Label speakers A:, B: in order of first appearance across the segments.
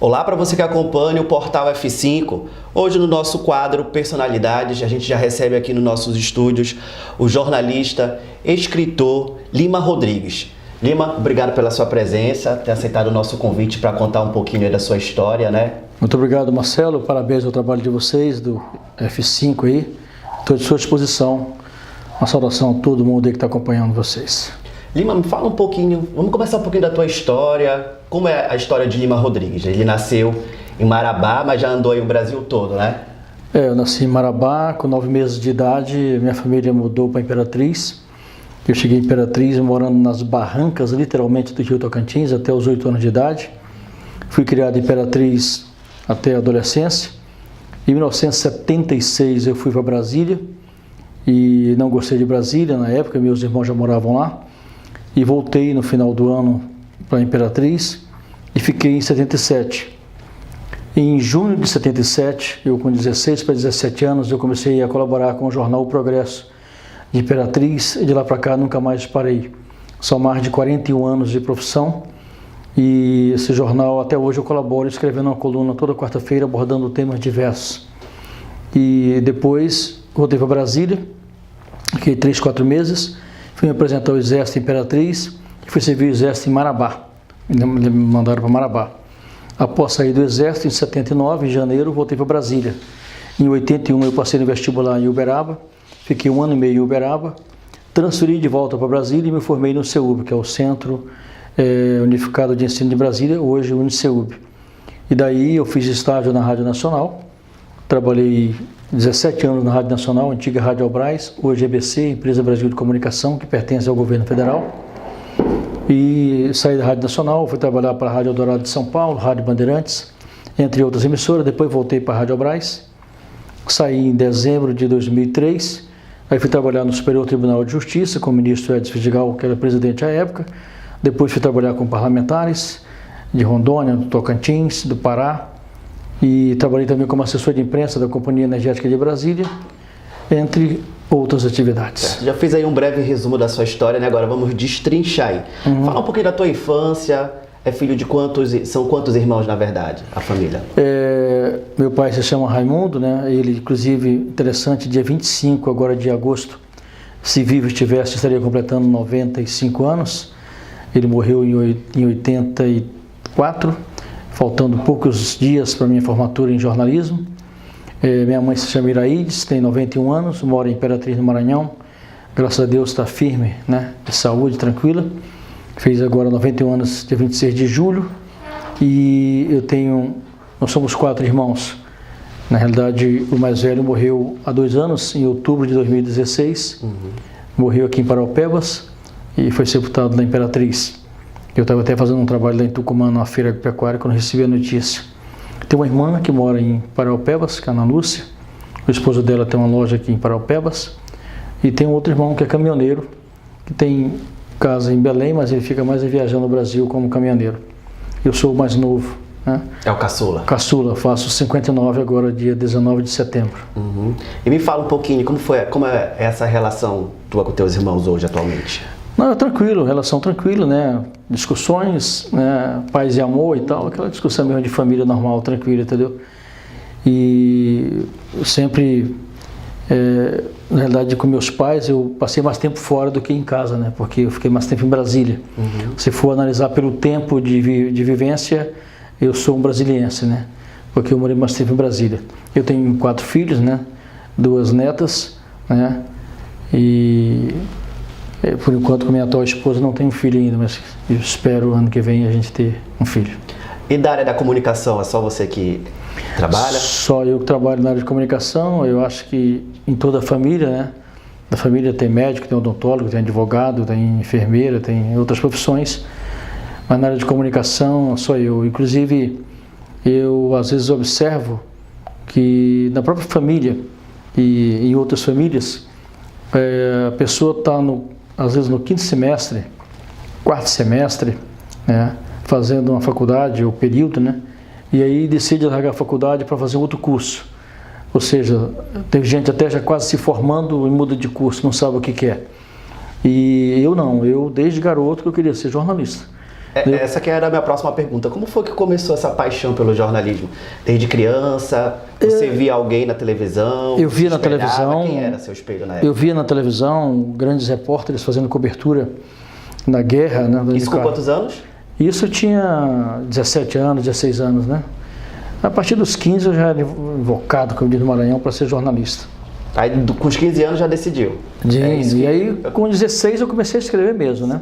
A: Olá para você que acompanha o Portal F5. Hoje no nosso quadro Personalidades, a gente já recebe aqui nos nossos estúdios o jornalista, escritor Lima Rodrigues. Lima, obrigado pela sua presença, ter aceitado o nosso convite para contar um pouquinho aí da sua história, né?
B: Muito obrigado, Marcelo. Parabéns ao trabalho de vocês, do F5 aí. Estou à sua disposição. Uma saudação a todo mundo aí que está acompanhando vocês.
A: Lima, me fala um pouquinho, vamos começar um pouquinho da tua história. Como é a história de Lima Rodrigues? Ele nasceu em Marabá, mas já andou aí o Brasil todo, né?
B: Eu nasci em Marabá, com 9 meses de idade, minha família mudou para Imperatriz. Eu cheguei em Imperatriz morando nas barrancas, literalmente, do Rio Tocantins, até os 8 anos de idade. Fui criado em Imperatriz até a adolescência. Em 1976 eu fui para Brasília e não gostei de Brasília na época, meus irmãos já moravam lá. E voltei no final do ano para a Imperatriz e fiquei em 77. Em junho de 77, eu com 16 para 17 anos, eu comecei a colaborar com o jornal O Progresso de Imperatriz e de lá para cá nunca mais parei. São mais de 41 anos de profissão e esse jornal até hoje eu colaboro escrevendo uma coluna toda quarta-feira abordando temas diversos. E depois voltei para Brasília, fiquei 3, 4 meses. Fui me apresentar ao Exército Imperatriz e fui servir o Exército em Marabá. Me mandaram para Marabá. Após sair do Exército, em 79, em janeiro, voltei para Brasília. Em 81, eu passei no vestibular em Uberaba. Fiquei 1 ano e meio em Uberaba. Transferi de volta para Brasília e me formei no CEUB, que é o Centro Unificado de Ensino de Brasília, hoje o UniCEUB. E daí eu fiz estágio na Rádio Nacional. Trabalhei 17 anos na Rádio Nacional, antiga Rádio Albras, hoje EBC, Empresa Brasil de Comunicação, que pertence ao governo federal. E saí da Rádio Nacional, fui trabalhar para a Rádio Eldorado de São Paulo, Rádio Bandeirantes, entre outras emissoras. Depois voltei para a Rádio Albras. Saí em dezembro de 2003, aí fui trabalhar no Superior Tribunal de Justiça com o ministro Edson Vidigal, que era presidente à época. Depois fui trabalhar com parlamentares de Rondônia, do Tocantins, do Pará. E trabalhei também como assessor de imprensa da Companhia Energética de Brasília, entre outras atividades.
A: Já fiz aí um breve resumo da sua história, né? Agora vamos destrinchar aí. Fala um pouquinho da tua infância. É filho de são quantos irmãos, na verdade, a família?
B: Meu pai se chama Raimundo, né? Ele, inclusive, interessante, dia 25 agora de agosto, se vivo estivesse, estaria completando 95 anos. Ele morreu em 84. Faltando poucos dias para minha formatura em jornalismo. Minha mãe se chama Iraides, tem 91 anos, mora em Imperatriz, no Maranhão. Graças a Deus está firme, né? De saúde, tranquila. Fez agora 91 anos, dia 26 de julho. E nós somos 4 irmãos. Na realidade, o mais velho morreu há 2 anos, em outubro de 2016. Morreu aqui em Paraupebas e foi sepultado na Imperatriz. Eu estava até fazendo um trabalho lá em Tucumã, na feira agropecuária, quando recebi a notícia. Tem uma irmã que mora em Paraupebas, que é a Ana Lúcia. O esposo dela tem uma loja aqui em Paraupebas. E tem um outro irmão que é caminhoneiro, que tem casa em Belém, mas ele fica mais viajando no Brasil como caminhoneiro. Eu sou o mais novo, né?
A: É o caçula?
B: Caçula, faço 59 agora, dia 19 de setembro.
A: E me fala um pouquinho, como é essa relação tua com teus irmãos hoje, atualmente?
B: Não, é tranquilo, relação tranquila, né? Discussões, né? Paz e amor e tal, aquela discussão mesmo de família normal, tranquila, entendeu? E eu sempre, na realidade, com meus pais, eu passei mais tempo fora do que em casa, né? Porque eu fiquei mais tempo em Brasília. Se for analisar pelo tempo de vivência, eu sou um brasiliense, né? Porque eu morei mais tempo em Brasília. Eu tenho 4 filhos, né? 2 netas, né? E por enquanto, com minha atual esposa, não tenho filho ainda, mas eu espero ano que vem a gente ter um filho.
A: E da área da comunicação, é só você que trabalha?
B: Só eu que trabalho na área de comunicação. Eu acho que em toda a família, né? Da família tem médico, tem odontólogo, tem advogado, tem enfermeira, tem outras profissões. Mas na área de comunicação, só eu. Inclusive, eu às vezes observo que na própria família e em outras famílias, a pessoa está às vezes no 5º semestre, 4º semestre, né, fazendo uma faculdade ou período, né, e aí decide largar a faculdade para fazer outro curso. Ou seja, tem gente até já quase se formando e muda de curso, não sabe o que quer. E eu não, eu desde garoto que eu queria ser jornalista.
A: Essa que era a minha próxima pergunta. Como foi que começou essa paixão pelo jornalismo? Desde criança? Você via alguém na televisão?
B: Eu via na
A: espelhava?
B: televisão.
A: Quem era seu espelho na época?
B: Eu via na televisão grandes repórteres fazendo cobertura na guerra. Né,
A: Isso com quantos anos?
B: Isso eu tinha 17 anos, 16 anos, né? A partir dos 15 eu já era invocado, como diz no Maranhão, para ser jornalista.
A: Aí com os 15 anos já decidiu?
B: E aí com 16 eu comecei a escrever mesmo, né?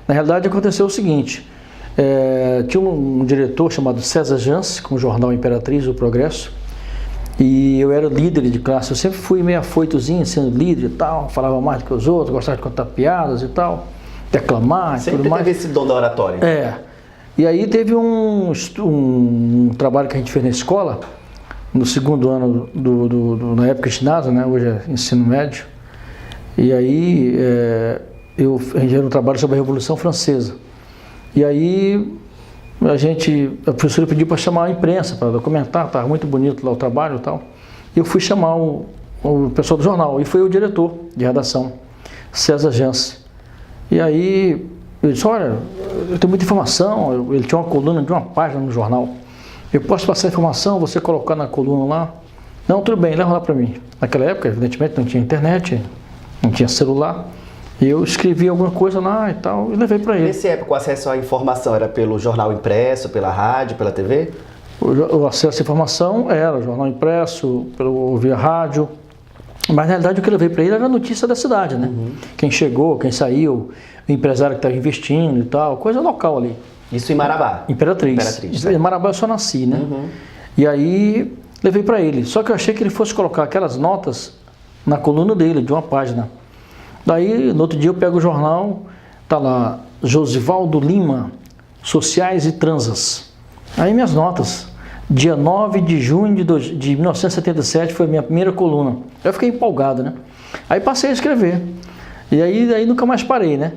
B: Na realidade aconteceu o seguinte... tinha um diretor chamado César Jans, com o jornal Imperatriz, o Progresso, e eu era líder de classe. Eu sempre fui meio afoitozinho, sendo líder e tal, falava mais do que os outros, gostava de contar piadas e tal, declamar e tudo mais.
A: Sempre teve esse dom da oratória.
B: E aí teve um trabalho que a gente fez na escola, no segundo ano, na época de ginásio, né? Hoje é ensino médio, e aí a gente era um trabalho sobre a Revolução Francesa. E aí a professora pediu para chamar a imprensa para documentar, estava muito bonito lá o trabalho e tal. Eu fui chamar o pessoal do jornal e foi o diretor de redação, César Jans. E aí eu disse, olha, eu tenho muita informação, ele tinha uma coluna de uma página no jornal. Eu posso passar a informação, você colocar na coluna lá? Não, tudo bem, leva lá para mim. Naquela época, evidentemente, não tinha internet, não tinha celular. Eu escrevi alguma coisa lá e tal, e levei para ele.
A: Nessa época, o acesso à informação era pelo jornal impresso, pela rádio, pela TV?
B: O acesso à informação era o jornal impresso, via rádio. Mas, na realidade, o que eu levei para ele era a notícia da cidade, né? Quem chegou, quem saiu, o empresário que estava investindo e tal, coisa local ali.
A: Isso em Marabá?
B: Imperatriz. Em Marabá eu só nasci, né? E aí, levei para ele. Só que eu achei que ele fosse colocar aquelas notas na coluna dele, de uma página. Daí, no outro dia, eu pego o jornal, tá lá, Josivaldo Lima, Sociais e Transas. Aí minhas notas, dia 9 de junho de 1977 foi a minha primeira coluna. Eu fiquei empolgado, né? Aí passei a escrever. E aí nunca mais parei, né?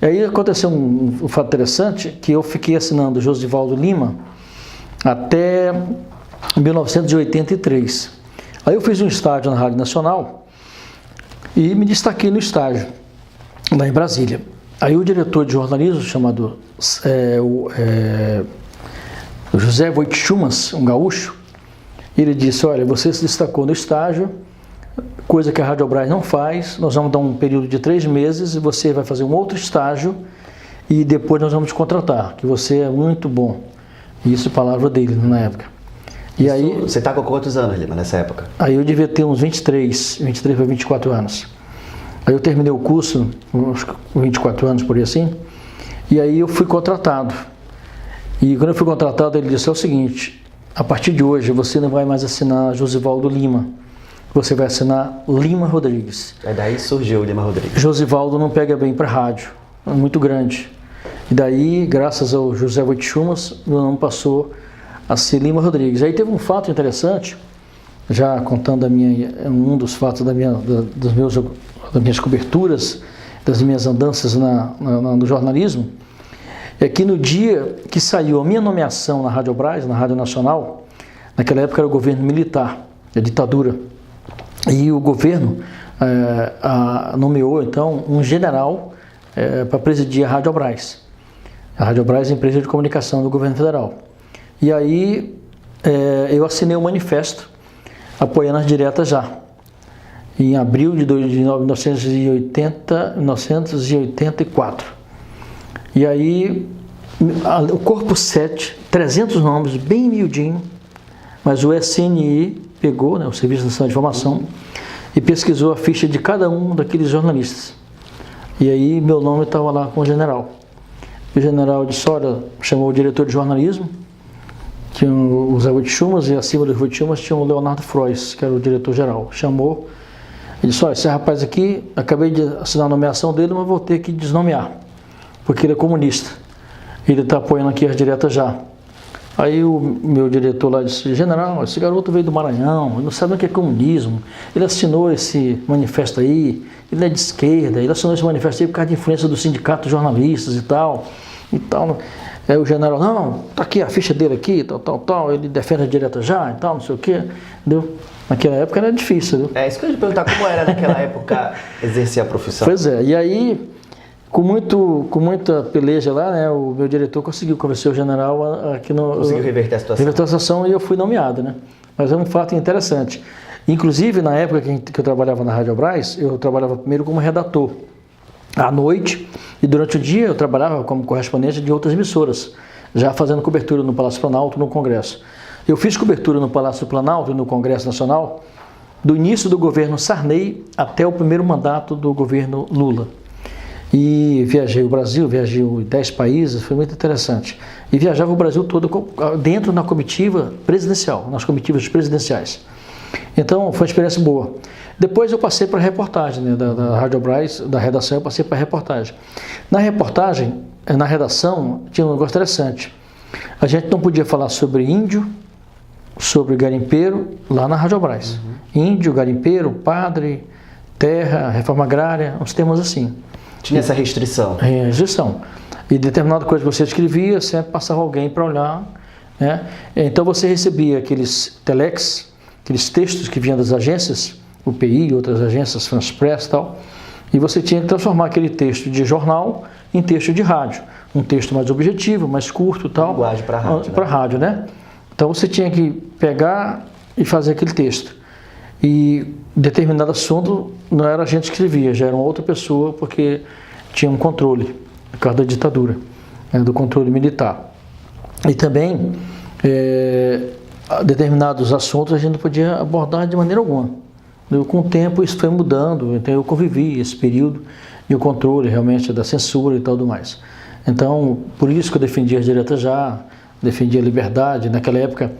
B: E aí aconteceu um fato interessante, que eu fiquei assinando Josivaldo Lima até 1983. Aí eu fiz um estágio na Rádio Nacional, e me destaquei no estágio, lá em Brasília. Aí o diretor de jornalismo, chamado José Voitichumas, um gaúcho, ele disse, olha, você se destacou no estágio, coisa que a Radiobras não faz, nós vamos dar um período de 3 meses e você vai fazer um outro estágio e depois nós vamos te contratar, que você é muito bom. Isso é palavra dele na época. E aí,
A: você está com quantos anos, Lima, nessa época?
B: Aí eu devia ter uns 23 para 24 anos. Aí eu terminei o curso, uns 24 anos por aí assim, e aí eu fui contratado. E quando eu fui contratado, ele disse, é o seguinte, a partir de hoje você não vai mais assinar Josivaldo Lima, você vai assinar Lima Rodrigues.
A: É daí surgiu o Lima Rodrigues.
B: Josivaldo não pega bem para rádio, é muito grande. E daí, graças ao José Voitichumas, meu nome passou a ser Lima Rodrigues. Aí teve um fato interessante, já contando um dos fatos das minhas coberturas, das minhas andanças no jornalismo, é que no dia que saiu a minha nomeação na Radiobras, na Rádio Nacional, naquela época era o governo militar, a ditadura, e o governo nomeou então um general para presidir a Radiobras. A Radiobras é a empresa de comunicação do governo federal. E aí eu assinei um manifesto apoiando as diretas já, em abril de 1984. E aí o corpo 7, 300 nomes, bem miudinho, mas o SNI pegou, né, o Serviço Nacional de Informação, e pesquisou a ficha de cada um daqueles jornalistas. E aí meu nome estava lá com o general. O general de Sora chamou o diretor de jornalismo, tinha o Zé Voitichumas, e acima do Voitichumas tinha o Leonardo Frois, que era o diretor-geral. Chamou, ele disse, olha, esse rapaz aqui, acabei de assinar a nomeação dele, mas vou ter que desnomear, porque ele é comunista. Ele está apoiando aqui as diretas já. Aí o meu diretor lá disse, general, esse garoto veio do Maranhão, ele não sabe o que é comunismo, ele assinou esse manifesto aí, ele é de esquerda, ele assinou esse manifesto aí por causa de influência do sindicato de jornalistas e tal. Aí o general, não, tá aqui a ficha dele aqui, tal, ele defende a direta já e tal, não sei o quê, entendeu? Naquela época era difícil, viu?
A: É isso que eu ia te perguntar, como era naquela época exercer a profissão?
B: Pois é, e aí Com muita peleja lá, né, o meu diretor conseguiu convencer o general aqui no...
A: Conseguiu reverter a situação.
B: Reverter a situação e eu fui nomeado, né? Mas é um fato interessante. Inclusive, na época que eu trabalhava na Rádio Brás, eu trabalhava primeiro como redator à noite e durante o dia eu trabalhava como correspondente de outras emissoras, já fazendo cobertura no Palácio Planalto, no Congresso. Eu fiz cobertura no Palácio Planalto e no Congresso Nacional do início do governo Sarney até o primeiro mandato do governo Lula. E viajei o Brasil, viajei em 10 países, foi muito interessante. E viajava o Brasil todo dentro da comitiva presidencial, nas comitivas presidenciais. Então, foi uma experiência boa. Depois eu passei para a reportagem, né, da Rádio Brás, da redação, eu passei para a reportagem. Na reportagem, na redação, tinha um negócio interessante. A gente não podia falar sobre índio, sobre garimpeiro, lá na Rádio Brás. Índio, garimpeiro, padre, terra, reforma agrária, uns termos assim.
A: Tinha essa restrição?
B: Restrição. E determinada coisa que você escrevia, sempre passava alguém para olhar, né? Então você recebia aqueles telex, aqueles textos que vinham das agências, UPI, outras agências, France Press e tal, e você tinha que transformar aquele texto de jornal em texto de rádio. Um texto mais objetivo, mais curto e tal.
A: Linguagem para rádio.
B: Para rádio, né? Então você tinha que pegar e fazer aquele texto. E determinado assunto não era a gente que escrevia, já era uma outra pessoa, porque tinha um controle, por causa da ditadura, né, do controle militar. E também, determinados assuntos a gente não podia abordar de maneira alguma. Com o tempo isso foi mudando, então eu convivi esse período e o controle realmente da censura e tudo mais. Então, por isso que eu defendia as diretas já, defendia a liberdade. Naquela época,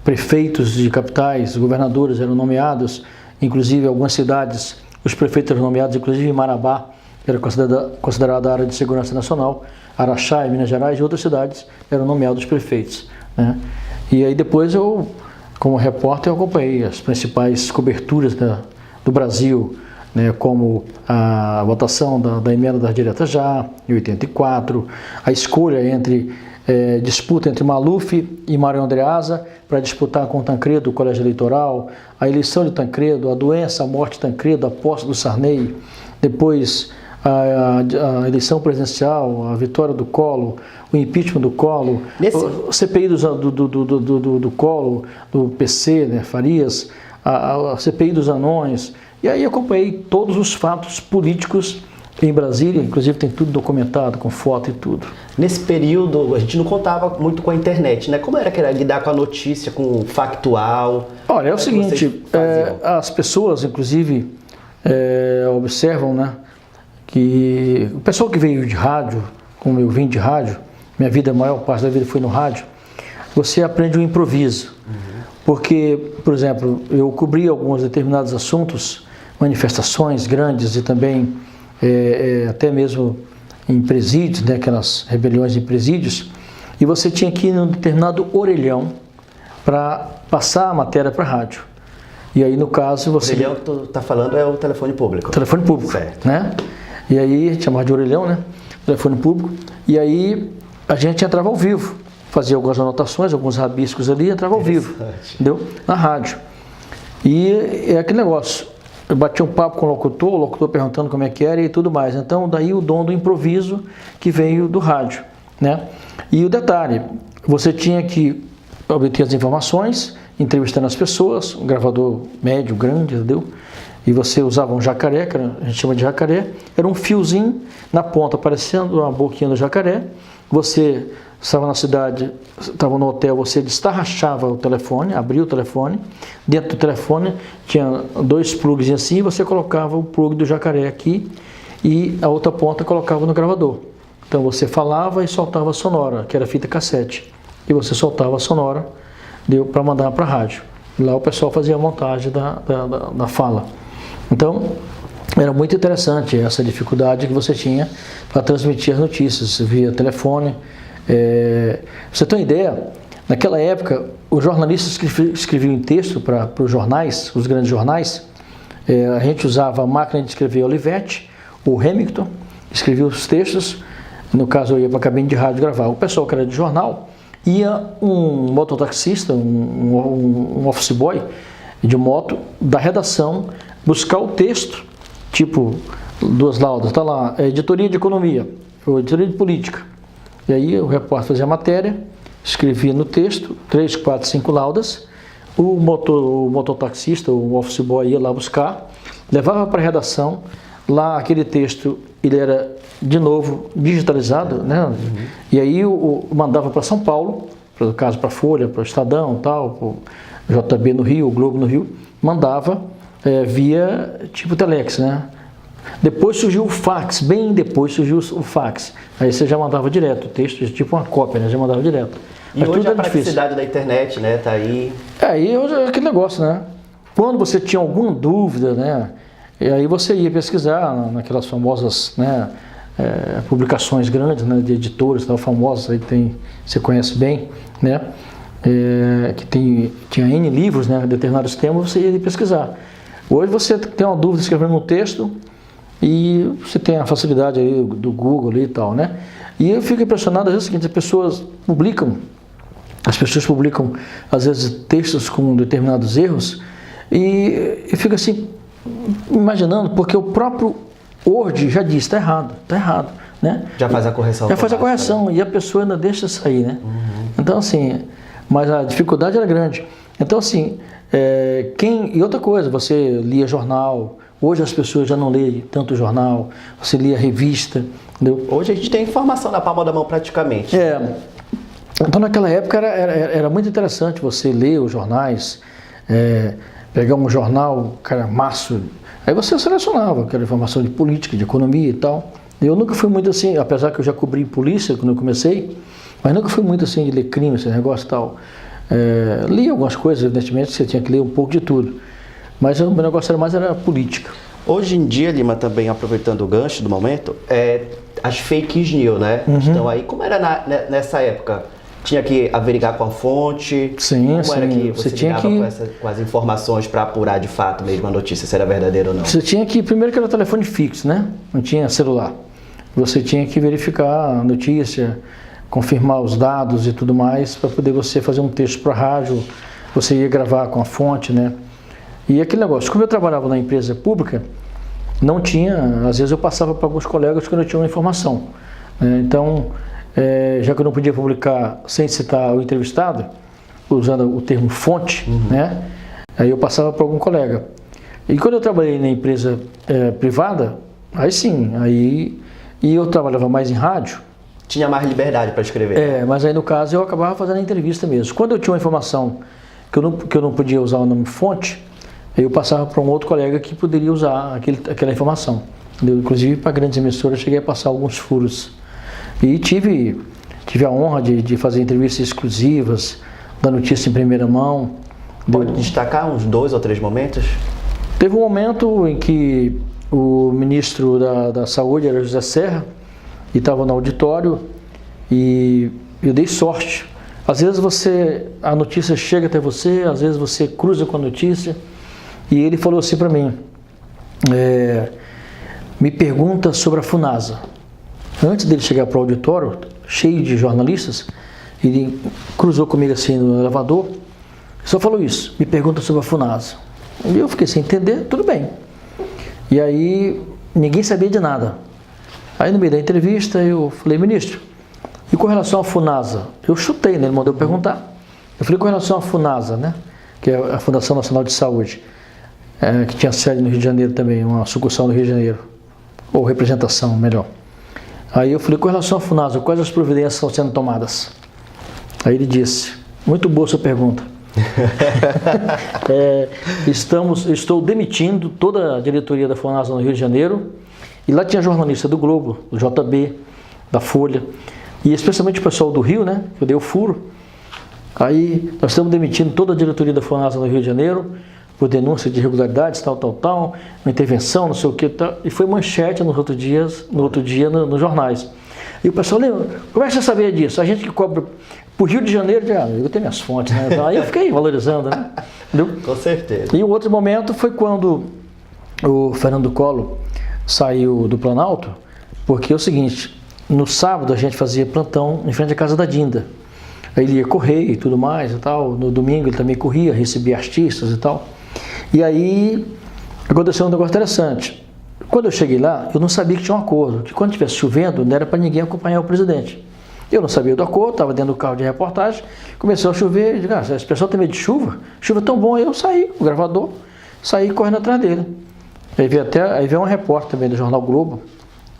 B: prefeitos de capitais, governadores eram nomeados, inclusive em algumas cidades, os prefeitos eram nomeados, inclusive em Marabá, que era considerada área de segurança nacional, Araxá, em Minas Gerais, e outras cidades eram nomeados prefeitos, né? E aí depois eu, como repórter, eu acompanhei as principais coberturas do Brasil, né, como a votação da emenda das diretas já, em 84, a escolha disputa entre Maluf e Mário Andreasa para disputar com Tancredo o colégio eleitoral, a eleição de Tancredo, a doença, a morte de Tancredo, a posse do Sarney, depois a eleição presidencial, a vitória do Collor, o impeachment do Collor, o CPI do Collor, do PC, né, Farias, a CPI dos anões, e aí acompanhei todos os fatos políticos em Brasília, inclusive tem tudo documentado, com foto e tudo.
A: Nesse período, a gente não contava muito com a internet, né? Como era que era lidar com a notícia, com o factual?
B: Olha, é o seguinte, as pessoas, inclusive, observam, né, que o pessoal que veio de rádio, como eu vim de rádio, minha vida, a maior parte da vida foi no rádio, você aprende o improviso. Porque, por exemplo, eu cobri alguns determinados assuntos, manifestações grandes e também até mesmo em presídios, né, aquelas rebeliões em presídios, e você tinha que ir num determinado orelhão para passar a matéria para a rádio. E aí, no caso, você...
A: O orelhão que tu está falando é o telefone público.
B: Telefone público,
A: certo.
B: Né? E aí, a gente chamava de orelhão, né? Telefone público. E aí, a gente entrava ao vivo, fazia algumas anotações, alguns rabiscos ali, entrava ao vivo, entendeu? Na rádio. E é aquele negócio, eu bati um papo com o locutor perguntando como é que era e tudo mais. Então, daí o dom do improviso que veio do rádio, né? E o detalhe, você tinha que obter as informações, entrevistando as pessoas, um gravador médio, grande, entendeu? E você usava um jacaré, que a gente chama de jacaré, era um fiozinho na ponta, parecendo uma boquinha do jacaré. Você estava na cidade, estava no hotel, você destarrachava o telefone, abria o telefone, dentro do telefone tinha 2 plugs assim, você colocava o plug do jacaré aqui e a outra ponta colocava no gravador. Então você falava e soltava a sonora, que era fita cassete, e você soltava a sonora, deu para mandar para a rádio. E lá o pessoal fazia a montagem da fala. Então, era muito interessante essa dificuldade que você tinha para transmitir as notícias via telefone. Pra você ter uma ideia, naquela época, os jornalistas escreviam em texto para os jornais, os grandes jornais. A gente usava a máquina de escrever Olivetti, ou Remington, escrevia os textos. No caso, eu ia para a cabine de rádio gravar. O pessoal que era de jornal, ia um mototaxista, um office boy de moto da redação buscar o texto, tipo 2 laudas, está lá, editoria de economia, ou editoria de política. E aí o repórter fazia a matéria, escrevia no texto, 3, 4, 5 laudas, o mototaxista, o office boy ia lá buscar, levava para a redação, lá aquele texto ele era de novo digitalizado, né? E aí mandava para São Paulo, no caso para a Folha, para o Estadão, tal, para o JB no Rio, o Globo no Rio, mandava via tipo telex, né? Depois surgiu o fax, bem depois surgiu o fax. Aí você já mandava direto, o texto tipo uma cópia, né? Já mandava direto.
A: E mas hoje a praticidade da internet, né? Tá aí.
B: E hoje é aquele negócio, né? Quando você tinha alguma dúvida, né? E aí você ia pesquisar naquelas famosas, né? Publicações grandes, né? De editores, tal, famosas, aí você conhece bem, né? Que tinha N livros, né? Determinados temas, você ia pesquisar. Hoje você tem uma dúvida escrevendo um texto e você tem a facilidade aí do Google ali e tal, né? E eu fico impressionado, às vezes, é o seguinte, as pessoas publicam às vezes textos com determinados erros e eu fico assim, imaginando, porque o próprio Word já diz, está errado, né?
A: Já faz a correção.
B: Já faz a correção, né? E a pessoa ainda deixa sair, né? Então, assim, mas a dificuldade era grande. Então, assim, e outra coisa, você lia jornal, hoje as pessoas já não leem tanto jornal, você lia revista, entendeu?
A: Hoje a gente tem informação na palma da mão praticamente.
B: Então naquela época era muito interessante você ler os jornais, pegar um jornal, maço, aí você selecionava aquela informação de política, de economia e tal. Eu nunca fui muito assim, apesar que eu já cobri polícia quando eu comecei, mas nunca fui muito assim de ler crime, esse negócio e tal. Li algumas coisas, evidentemente, você tinha que ler um pouco de tudo. Mas o meu negócio era política.
A: Hoje em dia, Lima, também aproveitando o gancho do momento, as fake news, né? Estão aí. Como era nessa época? Tinha que averiguar com a fonte?
B: Sim,
A: Como era que você ligava com as informações para apurar de fato mesmo a notícia, se era verdadeira ou não?
B: Você tinha que, primeiro que era telefone fixo, né? Não tinha celular. Você tinha que verificar a notícia, confirmar os dados e tudo mais, para poder você fazer um texto para a rádio, você ia gravar com a fonte, né? E aquele negócio, como eu trabalhava na empresa pública, não tinha, às vezes eu passava para alguns colegas quando eu tinha uma informação, né? Então, já que eu não podia publicar sem citar o entrevistado, usando o termo fonte, né? Aí eu passava para algum colega. E quando eu trabalhei na empresa privada, aí sim, e eu trabalhava mais em rádio.
A: Tinha mais liberdade para escrever.
B: Mas aí no caso eu acabava fazendo a entrevista mesmo. Quando eu tinha uma informação que eu não podia usar o nome fonte, eu passava para um outro colega que poderia usar aquela informação. Inclusive para grandes emissoras cheguei a passar alguns furos. E tive a honra de fazer entrevistas exclusivas, da notícia em primeira mão.
A: Pode destacar uns 2 ou 3 momentos?
B: Teve um momento em que o ministro da Saúde era José Serra, e estava no auditório, e eu dei sorte. Às vezes a notícia chega até você, às vezes você cruza com a notícia, e ele falou assim para mim, me pergunta sobre a Funasa. Antes dele chegar para o auditório, cheio de jornalistas, ele cruzou comigo assim no elevador, só falou isso, me pergunta sobre a Funasa. E eu fiquei sem entender, tudo bem. E aí ninguém sabia de nada. Aí no meio da entrevista eu falei, ministro, e com relação à Funasa? Eu chutei, né? Ele mandou perguntar. Eu falei, com relação à Funasa, né? Que é a Fundação Nacional de Saúde, que tinha sede no Rio de Janeiro também, uma sucursal no Rio de Janeiro, ou representação, melhor. Aí eu falei, com relação à Funasa, quais as providências estão sendo tomadas? Aí ele disse, muito boa sua pergunta. Estou demitindo toda a diretoria da Funasa no Rio de Janeiro, e lá tinha jornalista do Globo, do JB, da Folha, e especialmente o pessoal do Rio, né, que eu dei o furo. Aí nós estamos demitindo toda a diretoria da Funasa no Rio de Janeiro, por denúncia de irregularidades, tal, uma intervenção, não sei o que, tal, e foi manchete no outro dia nos jornais. E o pessoal, como é que você sabia disso? A gente que cobra por Rio de Janeiro, eu tenho minhas fontes, né? Aí eu fiquei valorizando, né? Entendeu?
A: Com certeza.
B: E o outro momento foi quando o Fernando Collor saiu do Planalto, porque é o seguinte, no sábado a gente fazia plantão em frente à casa da Dinda. Aí ele ia correr e tudo mais e tal, no domingo ele também corria, recebia artistas e tal. E aí aconteceu um negócio interessante. quando eu cheguei lá, eu não sabia que tinha um acordo, que quando estivesse chovendo, não era para ninguém acompanhar o presidente. Eu não sabia do acordo, estava dentro do carro de reportagem, começou a chover, eu digo, esse pessoal tem medo de chuva? Chuva é tão bom, aí eu saí, o gravador, saí correndo atrás dele. Aí veio uma repórter também do Jornal Globo,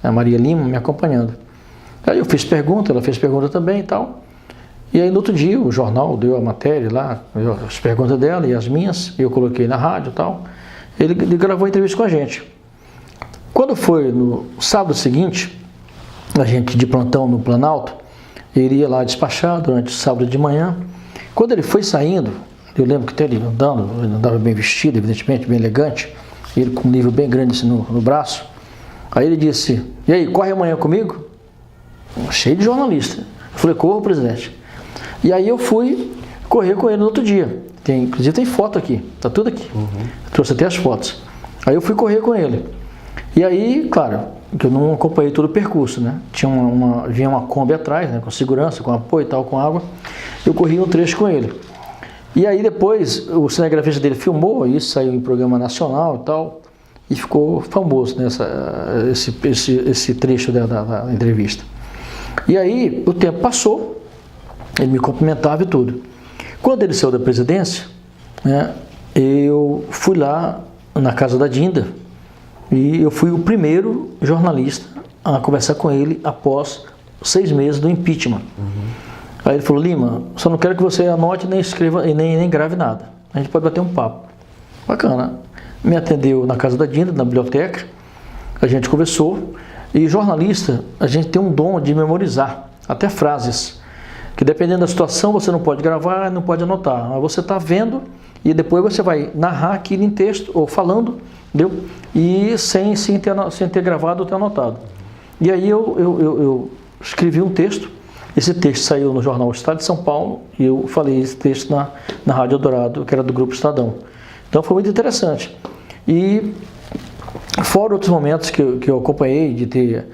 B: a Maria Lima, me acompanhando. Aí eu fiz pergunta, ela fez pergunta também e tal. E aí no outro dia o jornal deu a matéria lá, as perguntas dela e as minhas, eu coloquei na rádio e tal. Ele gravou a entrevista com a gente. Quando foi no sábado seguinte, a gente de plantão no Planalto, ele ia lá despachar durante o sábado de manhã. Quando ele foi saindo, eu lembro que ele andava bem vestido, evidentemente, bem elegante, ele com um nível bem grande assim, no braço. Aí ele disse, e aí, corre amanhã comigo? Cheio de jornalista. Eu falei, corra, presidente. E aí eu fui correr com ele no outro dia. Inclusive tem foto aqui, tá tudo aqui. Trouxe até as fotos. Aí eu fui correr com ele. E aí, claro, que eu não acompanhei todo o percurso, né? Vinha uma Kombi atrás, né? Com segurança, com apoio e tal, com água. Eu corri um trecho com ele. E aí depois o cinegrafista dele filmou, isso saiu em programa nacional e tal, e ficou famoso esse trecho da entrevista. E aí o tempo passou, ele me cumprimentava e tudo. Quando ele saiu da presidência, né, eu fui lá na casa da Dinda e eu fui o primeiro jornalista a conversar com ele após 6 meses do impeachment. Aí ele falou, Lima, só não quero que você anote, nem escreva e nem grave nada. A gente pode bater um papo. Bacana. Me atendeu na casa da Dinda, na biblioteca, a gente conversou. E jornalista, a gente tem um dom de memorizar, até frases, que dependendo da situação você não pode gravar, não pode anotar. Mas você está vendo e depois você vai narrar aquilo em texto, ou falando, entendeu? E sem ter gravado ou ter anotado. E aí eu escrevi um texto. Esse texto saiu no jornal Estado de São Paulo e eu falei esse texto na Rádio Eldorado, que era do Grupo Estadão. Então foi muito interessante. E fora outros momentos que eu acompanhei de ter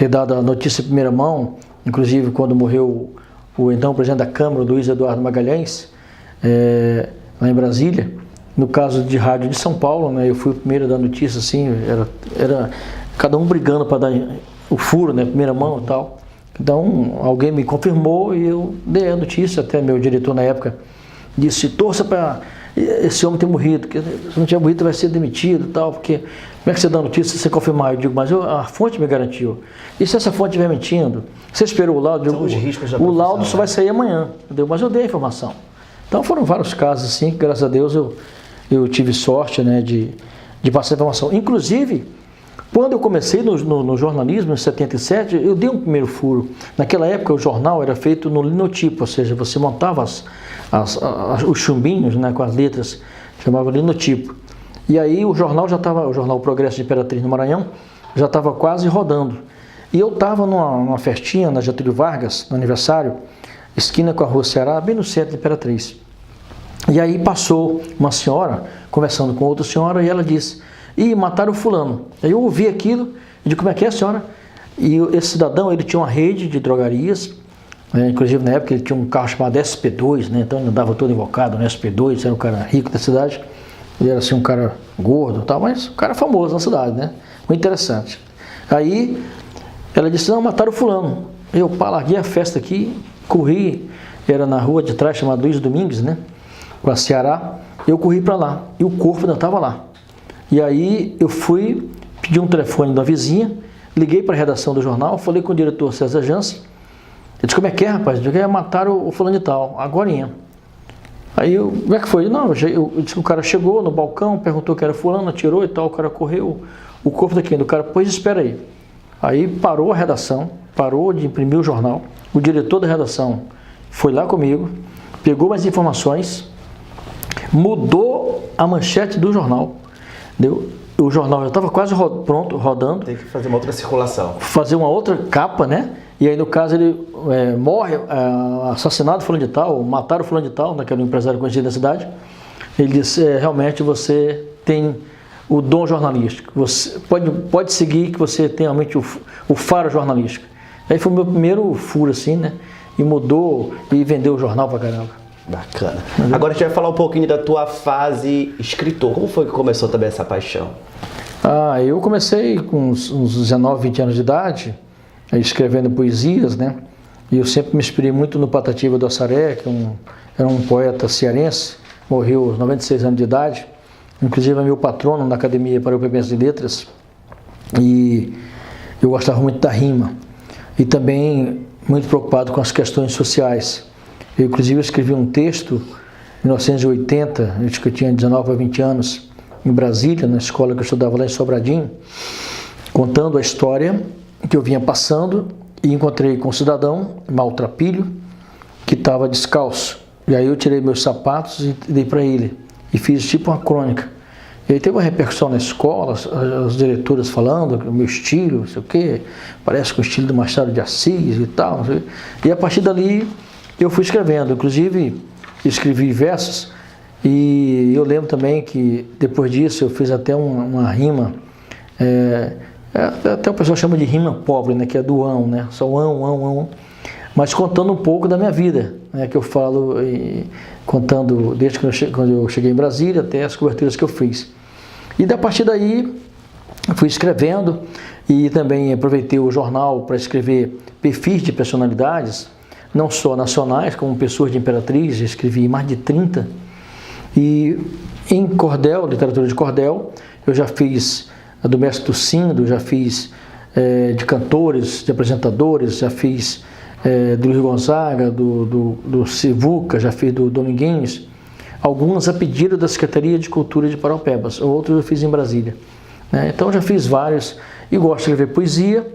B: dado a notícia em primeira mão, inclusive quando morreu o então presidente da Câmara, Luiz Eduardo Magalhães, lá em Brasília. No caso de rádio de São Paulo, né, eu fui o primeiro a dar notícia, assim, era cada um brigando para dar o furo, né, primeira mão e tal. Então, alguém me confirmou e eu dei a notícia, até meu diretor na época disse, torça para esse homem ter morrido, porque se não tiver morrido vai ser demitido e tal, porque como é que você dá a notícia se você confirmar? Eu digo, mas a fonte me garantiu. E se essa fonte estiver mentindo? Você esperou o laudo? O laudo só vai sair amanhã, entendeu? Mas eu dei a informação. Então foram vários casos assim, que graças a Deus eu tive sorte, né, de passar a informação. Inclusive, quando eu comecei no jornalismo, em 77, eu dei um primeiro furo. Naquela época, o jornal era feito no linotipo, ou seja, você montava os chumbinhos, né, com as letras, chamava linotipo. E aí o jornal o jornal Progresso de Imperatriz no Maranhão, já estava quase rodando. E eu estava numa festinha na Getúlio Vargas, no aniversário, esquina com a Rua Ceará, bem no centro de Imperatriz. E aí passou uma senhora, conversando com outra senhora, e ela disse, ih, mataram o fulano. Aí eu ouvi aquilo, e disse, como é que é, senhora? E esse cidadão, ele tinha uma rede de drogarias, né? Inclusive na época ele tinha um carro chamado SP2, né? Então ele andava todo invocado no SP2, era um cara rico da cidade, ele era assim um cara gordo e tal, mas um cara famoso na cidade, né? Muito interessante. Aí ela disse, não, mataram o fulano. Eu larguei a festa aqui, corri, era na rua de trás, chamada Luiz Domingues, né? Com a Ceará, eu corri para lá, e o corpo ainda estava lá. E aí eu fui, pedi um telefone da vizinha, liguei para a redação do jornal, falei com o diretor César Jansen. Ele disse, como é que é, rapaz? Eu disse, mataram o fulano de tal, agorinha. Aí como é que foi? Não, eu disse que o cara chegou no balcão, perguntou que era fulano, atirou e tal, o cara correu, o corpo daqui, do cara, pois espera aí. Aí parou a redação, parou de imprimir o jornal, o diretor da redação foi lá comigo, pegou mais informações, mudou a manchete do jornal. O jornal já estava quase pronto, rodando.
A: Tem que fazer uma outra circulação.
B: Fazer uma outra capa, né? E aí, no caso, ele morre, assassinado fulano de tal, mataram fulano de tal, naquele empresário conhecido da cidade. Ele disse, realmente você tem o dom jornalístico. Você pode seguir que você tem realmente o faro jornalístico. Aí foi o meu primeiro furo, assim, né? E mudou e vendeu o jornal pra caramba.
A: Bacana. Agora a gente vai falar um pouquinho da tua fase escritor. Como foi que começou também essa paixão?
B: Eu comecei com uns 19, 20 anos de idade, escrevendo poesias, né? E eu sempre me inspirei muito no Patativa do Assaré, que era um poeta cearense, morreu aos 96 anos de idade, inclusive é meu patrono na Academia Paranaense de Letras, e eu gostava muito da rima, e também muito preocupado com as questões sociais. Eu, inclusive, escrevi um texto em 1980, acho que eu tinha 19 a 20 anos, em Brasília, na escola que eu estudava lá em Sobradinho, contando a história que eu vinha passando, e encontrei com um cidadão maltrapilho que estava descalço. E aí eu tirei meus sapatos e dei para ele, e fiz tipo uma crônica. E aí teve uma repercussão na escola, as diretoras falando que o meu estilo, não sei o quê, parece com o estilo do Machado de Assis e tal, não sei. E a partir dali eu fui escrevendo, inclusive escrevi versos, e eu lembro também que depois disso eu fiz até uma rima, até o pessoal chama de rima pobre, né, que é do ão, né, só ão, mas contando um pouco da minha vida, né, que eu falo, contando desde quando eu cheguei em Brasília até as coberturas que eu fiz. E da partir daí fui escrevendo, e também aproveitei o jornal para escrever perfis de personalidades, não só nacionais, como pessoas de Imperatriz, escrevi mais de 30. E em cordel, literatura de cordel, eu já fiz a do Mestre Tucindo, já fiz de cantores, de apresentadores, já fiz do Luiz Gonzaga, do Sivuca, já fiz do Dominguinhos, algumas a pedido da Secretaria de Cultura de Paraupebas, outros eu fiz em Brasília. Né? Então já fiz vários, e gosto de escrever poesia,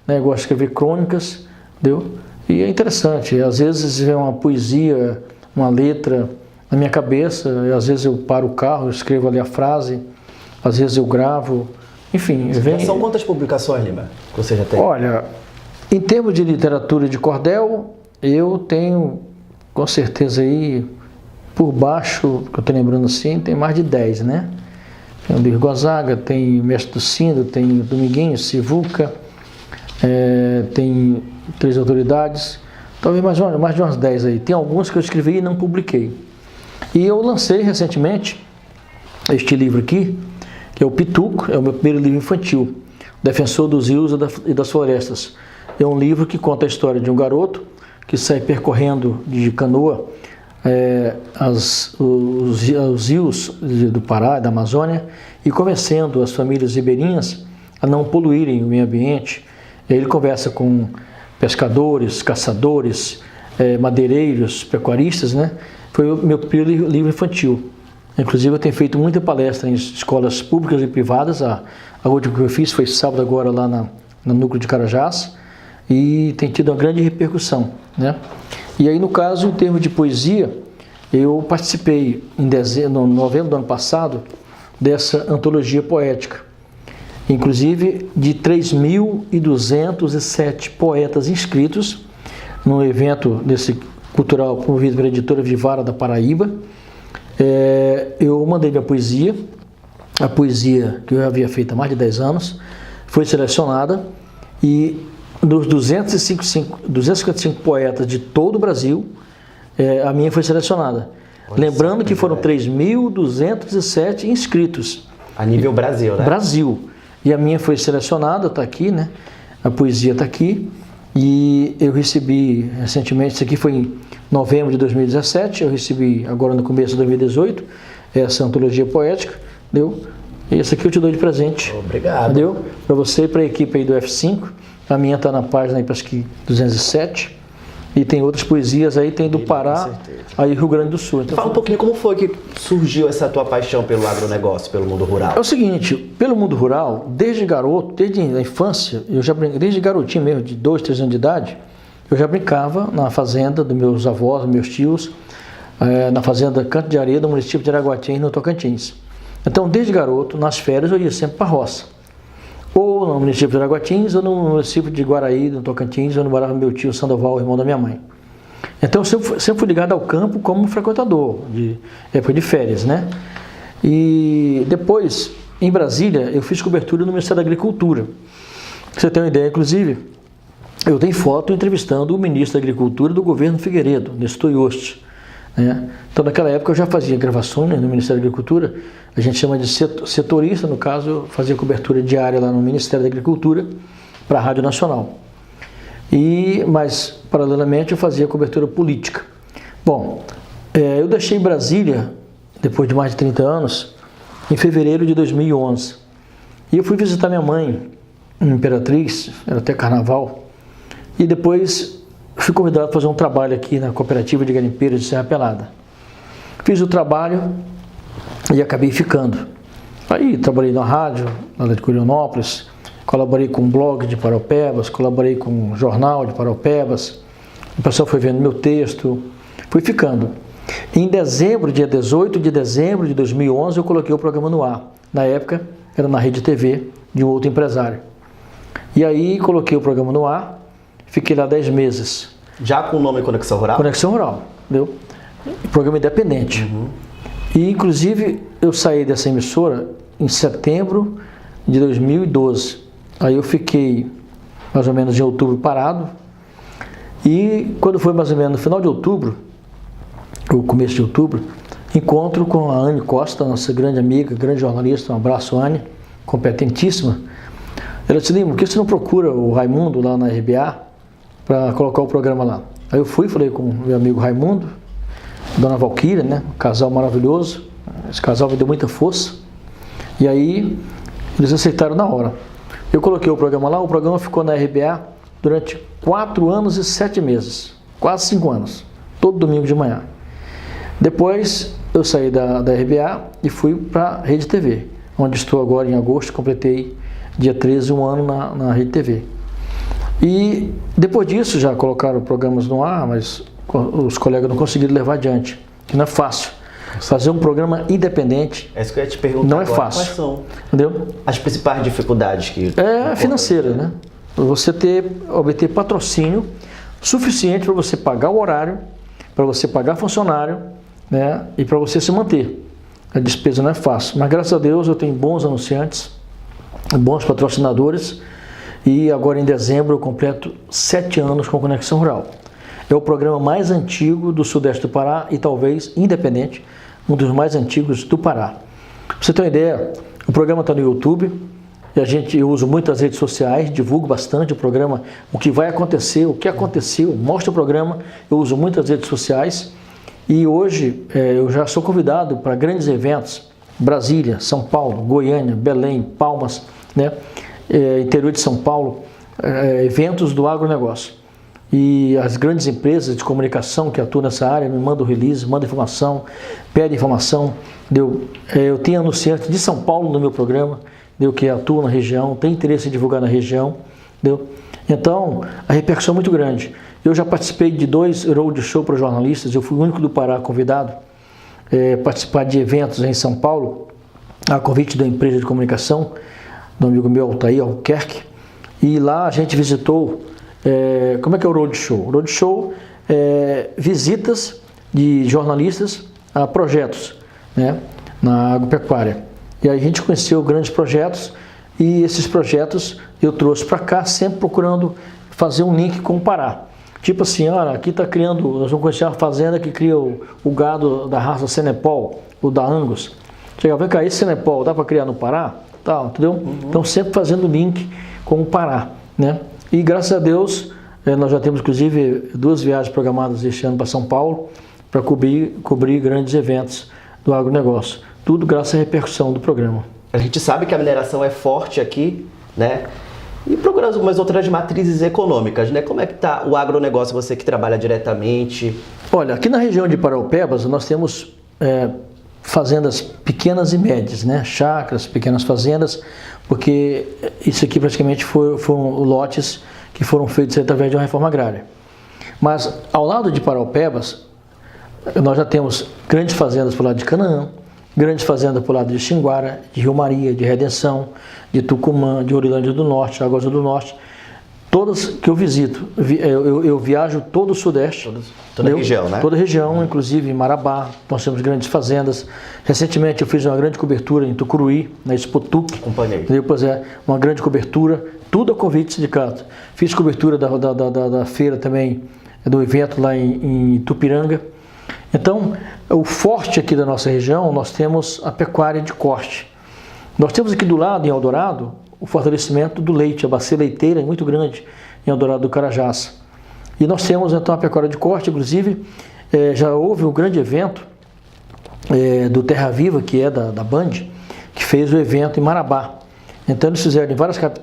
B: né? Gosto de escrever crônicas, entendeu? E é interessante, às vezes vem uma poesia, uma letra na minha cabeça, e às vezes eu paro o carro, escrevo ali a frase, às vezes eu gravo, enfim.
A: São quantas publicações, Lima, que você já tem?
B: Olha, em termos de literatura de cordel, eu tenho, com certeza aí, por baixo, que eu estou lembrando assim, tem mais de 10, né? Tem o Luiz Gonzaga, tem o Mestre Tucindo, tem o Dominguinhos, Sivuca, tem 3 autoridades, talvez mais de umas 10 aí. Tem alguns que eu escrevi e não publiquei. E eu lancei recentemente este livro aqui, que é o Pituco, é o meu primeiro livro infantil, Defensor dos Rios e das Florestas. É um livro que conta a história de um garoto que sai percorrendo de canoa os rios do Pará, da Amazônia, e convencendo as famílias ribeirinhas a não poluírem o meio ambiente. E aí ele conversa com pescadores, caçadores, madeireiros, pecuaristas, né? Foi o meu primeiro livro infantil. Inclusive eu tenho feito muita palestra em escolas públicas e privadas. A última que eu fiz foi sábado agora lá no núcleo de Carajás, e tem tido uma grande repercussão, né? E aí, no caso, em termos de poesia, eu participei em novembro do ano passado dessa antologia poética, inclusive de 3.207 poetas inscritos no evento desse cultural promovido pela editora Vivara da Paraíba. Eu mandei minha poesia, a poesia que eu havia feito há mais de 10 anos, foi selecionada, e dos 255 poetas de todo o Brasil, a minha foi selecionada. Lembrando que foram 3.207 inscritos.
A: A nível Brasil, né?
B: Brasil. E a minha foi selecionada, está aqui, né? A poesia está aqui. E eu recebi recentemente, isso aqui foi em novembro de 2017, eu recebi agora no começo de 2018, essa antologia poética, deu? E esse aqui eu te dou de presente.
A: Obrigado.
B: Deu? Para você e para a equipe aí do F5. A minha está na página aí, parece que 207. E tem outras poesias aí, tem do Pará, aí Rio Grande do Sul. Então,
A: fala um pouquinho como foi que surgiu essa tua paixão pelo agronegócio, pelo mundo rural.
B: É o seguinte, pelo mundo rural, desde garoto, desde a infância, desde garotinho mesmo, de 2, 3 anos de idade, eu já brincava na fazenda dos meus avós, dos meus tios, na fazenda Canto de Areia, do município de Araguatins, no Tocantins. Então, desde garoto, nas férias, eu ia sempre para a roça. Ou no município de Araguatins, ou no município de Guaraí, no Tocantins, onde morava meu tio Sandoval, irmão da minha mãe. Então, eu sempre fui ligado ao campo como frequentador, de época de férias, né? E depois, em Brasília, eu fiz cobertura no Ministério da Agricultura. Pra você ter uma ideia, inclusive, eu tenho foto entrevistando o ministro da Agricultura do governo Figueiredo, Nestor Yost. né? Então, naquela época eu já fazia gravações no Ministério da Agricultura, a gente chama de setorista, no caso eu fazia cobertura diária lá no Ministério da Agricultura para a Rádio Nacional. Mas, paralelamente, eu fazia cobertura política. Bom, eu deixei Brasília, depois de mais de 30 anos, em fevereiro de 2011. E eu fui visitar minha mãe em Imperatriz, era até carnaval, e depois fui convidado a fazer um trabalho aqui na Cooperativa de Garimpeiros de Serra Pelada. Fiz o trabalho e acabei ficando. Aí trabalhei na rádio, lá de Curionópolis, colaborei com um blog de Paraupebas, colaborei com um jornal de Paraupebas, o pessoal foi vendo meu texto, fui ficando. Em dezembro, dia 18 de dezembro de 2011, eu coloquei o programa no ar. Na época, era na Rede TV de um outro empresário. E aí, coloquei o programa no ar, fiquei lá 10 meses.
A: Já com o nome Conexão Rural?
B: Conexão Rural, entendeu? Programa independente.
A: Uhum.
B: E, inclusive, eu saí dessa emissora em setembro de 2012. Aí eu fiquei mais ou menos em outubro parado. E quando foi mais ou menos no final de outubro, ou começo de outubro, encontro com a Anne Costa, nossa grande amiga, grande jornalista. Um abraço, Anne, competentíssima. Ela disse: Lima, por que você não procura o Raimundo lá na RBA para colocar o programa lá? Aí eu fui, falei com o meu amigo Raimundo, Dona Valquíria, né? Um casal maravilhoso. Esse casal me deu muita força. E aí eles aceitaram na hora. Eu coloquei o programa lá, o programa ficou na RBA durante 4 anos e 7 meses. Quase 5 anos. Todo domingo de manhã. Depois eu saí da RBA e fui para a Rede TV, onde estou agora em agosto, completei dia 13 um ano na Rede TV. E depois disso já colocaram programas no ar, mas os colegas não conseguiram levar adiante, que não é fácil. Fazer um programa independente
A: é isso que eu ia te perguntar
B: não é
A: agora.
B: fácil.
A: Quais são,
B: entendeu?
A: as principais dificuldades que...
B: É financeira, né? Você obter patrocínio suficiente para você pagar o horário, para você pagar funcionário, né? E para você se manter. A despesa não é fácil, mas graças a Deus eu tenho bons anunciantes, bons patrocinadores, e agora em dezembro eu completo 7 anos com Conexão Rural. É o programa mais antigo do Sudeste do Pará e talvez independente, um dos mais antigos do Pará. Pra você ter uma ideia, o programa está no YouTube, e eu uso muitas redes sociais, divulgo bastante o programa, o que vai acontecer, o que aconteceu, mostro o programa, eu uso muitas redes sociais, e hoje eu já sou convidado para grandes eventos, Brasília, São Paulo, Goiânia, Belém, Palmas, né? Interior de São Paulo, eventos do agronegócio. E as grandes empresas de comunicação que atuam nessa área me mandam release, mandam informação, pedem informação. Eu tenho anunciantes de São Paulo no meu programa, que atuam na região, tem interesse em divulgar na região. Então, a repercussão é muito grande. Eu já participei de 2 roadshow para jornalistas, eu fui o único do Pará convidado a participar de eventos em São Paulo, a convite da empresa de comunicação, do amigo meu Altair Albuquerque, e lá a gente visitou, como é que é o roadshow? O roadshow é visitas de jornalistas a projetos, né, na agropecuária. E aí a gente conheceu grandes projetos, e esses projetos eu trouxe para cá, sempre procurando fazer um link com o Pará. Tipo assim, olha, aqui está criando, nós vamos conhecer uma fazenda que cria o gado da raça Senepol, ou da Angus. Chega, vem cá, esse Senepol dá para criar no Pará? Tá, entendeu? Uhum. Então sempre fazendo link com o Pará, né? E graças a Deus, nós já temos inclusive 2 viagens programadas este ano para São Paulo, para cobrir grandes eventos do agronegócio. Tudo graças à repercussão do programa.
A: A gente sabe que a mineração é forte aqui, né? E procurando algumas outras matrizes econômicas, né? Como é que está o agronegócio, você que trabalha diretamente?
B: Olha, aqui na região de Paraupebas nós temos fazendas pequenas e médias, né? Chácaras, pequenas fazendas, porque isso aqui praticamente foram lotes que foram feitos através de uma reforma agrária. Mas ao lado de Paraupebas, nós já temos grandes fazendas para o lado de Canaã, grandes fazendas para o lado de Xinguara, de Rio Maria, de Redenção, de Tucumã, de Orilândia do Norte, Águas do Norte, todas que eu visito. Eu viajo todo o Sudeste.
A: Toda a região, né?
B: Toda a região, inclusive em Marabá, nós temos grandes fazendas. Recentemente eu fiz uma grande cobertura em Tucuruí, na Expotuc.
A: Acompanhei.
B: Pois uma grande cobertura, tudo a convite do sindicato. Fiz cobertura da feira também, do evento lá em Tupiranga. Então, o forte aqui da nossa região, nós temos a pecuária de corte. Nós temos aqui do lado, em Eldorado, o fortalecimento do leite, a bacia leiteira é muito grande em Eldorado do Carajás. E nós temos então a pecuária de corte, inclusive já houve um grande evento do Terra Viva, que é da Band, que fez o evento em Marabá. Então eles fizeram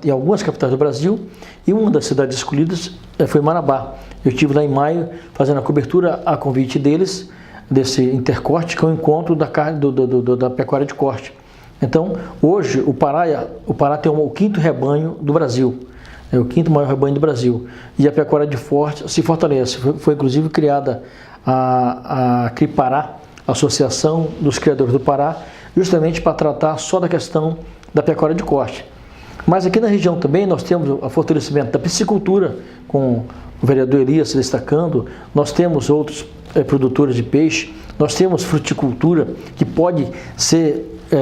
B: em algumas capitais do Brasil e uma das cidades escolhidas foi Marabá. Eu estive lá em maio fazendo a cobertura a convite deles, desse intercorte, que é o encontro da pecuária de corte. Então, hoje, o Pará tem o 5º rebanho do Brasil, é o 5º maior rebanho do Brasil. E a pecuária de forte se fortalece. Foi inclusive criada a CRIPará, Associação dos Criadores do Pará, justamente para tratar só da questão da pecuária de corte. Mas aqui na região também nós temos o fortalecimento da piscicultura, com o vereador Elias se destacando, nós temos outros produtores de peixe, nós temos fruticultura, que pode